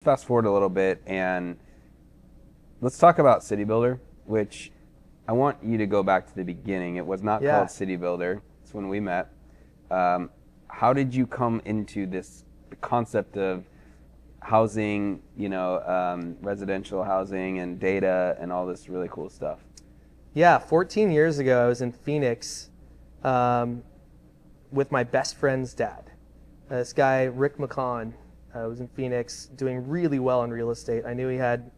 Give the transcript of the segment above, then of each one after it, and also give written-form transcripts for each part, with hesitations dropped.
Fast forward a little bit and let's talk about Citybldr, which I want you to go back to the beginning. It was not called Citybldr. It's when we met. How did you come into this concept of housing, residential housing and data and all this really cool stuff? Yeah, 14 years ago, I was in Phoenix with my best friend's dad. This guy, Rick McCon, was in Phoenix doing really well in real estate. I knew he had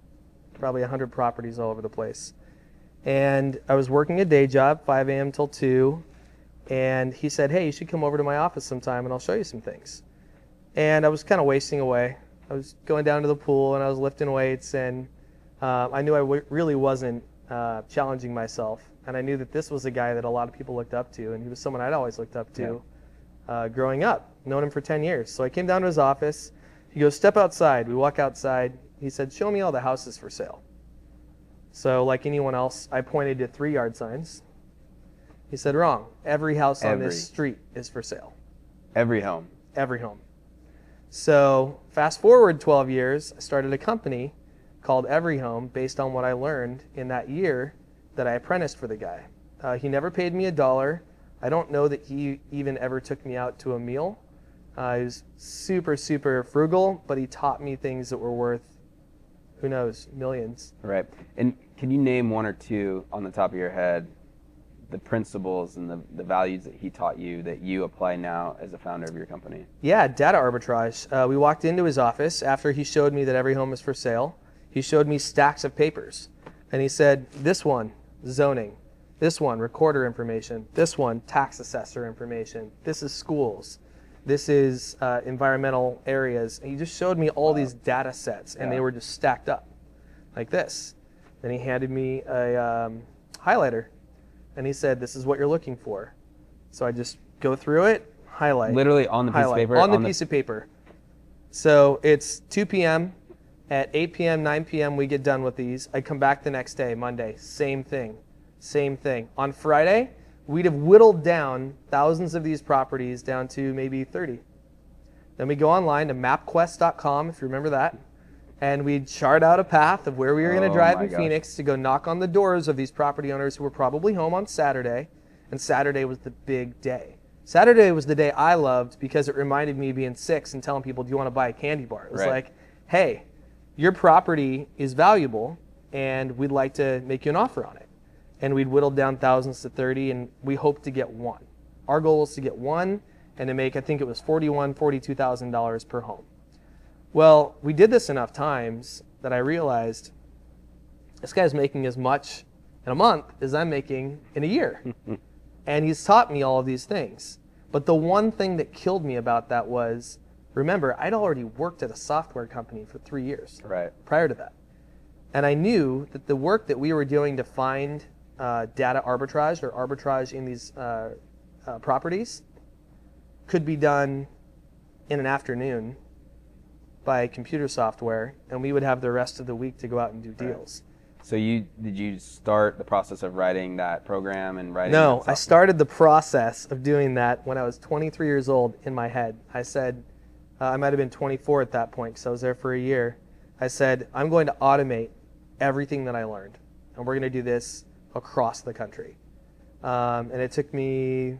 probably 100 properties all over the place. And I was working a day job, 5 a.m. till 2, and he said, hey, you should come over to my office sometime and I'll show you some things. And I was kind of wasting away. I was going down to the pool and I was lifting weights, and I knew I really wasn't challenging myself. And I knew that this was a guy that a lot of people looked up to, and he was someone I'd always looked up to growing up, known him for 10 years. So I came down to his office. He goes, step outside. We walk outside. He said, show me all the houses for sale. So like anyone else, I pointed to 3 yard signs. He said, wrong. Every house on this street is for sale. Every home. Every home. So fast forward 12 years, I started a company called Every Home based on what I learned in that year that I apprenticed for the guy. He never paid me $1. I don't know that he even ever took me out to a meal. He was super, super frugal, but he taught me things that were worth, who knows, millions. Right. And can you name 1 or 2 on the top of your head, the principles and the values that he taught you that you apply now as a founder of your company? Yeah, data arbitrage. We walked into his office after he showed me that every home is for sale. He showed me stacks of papers. And he said, this one, zoning. This one, recorder information. This one, tax assessor information. This is schools. This is environmental areas. And he just showed me all these data sets, and they were just stacked up like this. Then he handed me a highlighter, and he said, this is what you're looking for. So I just go through it, highlight. Literally on the piece of paper? On the piece of paper. So it's 2 p.m. At 8 p.m., 9 p.m., we get done with these. I come back the next day, Monday, same thing. Same thing. On Friday, we'd have whittled down thousands of these properties down to maybe 30. Then we go online to mapquest.com, if you remember that, and we'd chart out a path of where we were going to drive in Phoenix to go knock on the doors of these property owners who were probably home on Saturday, and Saturday was the big day. Saturday was the day I loved because it reminded me of being 6 and telling people, do you want to buy a candy bar? It was like, hey, your property is valuable, and we'd like to make you an offer on it. And we'd whittled down thousands to 30, and we hoped to get 1. Our goal was to get 1 and to make, I think it was $41,000, $42,000 per home. Well, we did this enough times that I realized this guy's making as much in a month as I'm making in a year. And he's taught me all of these things. But the one thing that killed me about that was, remember, I'd already worked at a software company for 3 years prior to that. And I knew that the work that we were doing to find data arbitrage or arbitrage in these properties could be done in an afternoon by computer software, and we would have the rest of the week to go out and do deals. So did you start the process of writing that program and writing? No, I started the process of doing that when I was 23 years old in my head. I said, I might have been 24 at that point because I was there for a year. I said, I'm going to automate everything that I learned, and we're going to do this across the country. And it took me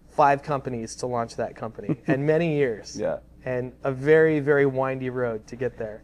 5 companies to launch that company and many years. And a very, very windy road to get there.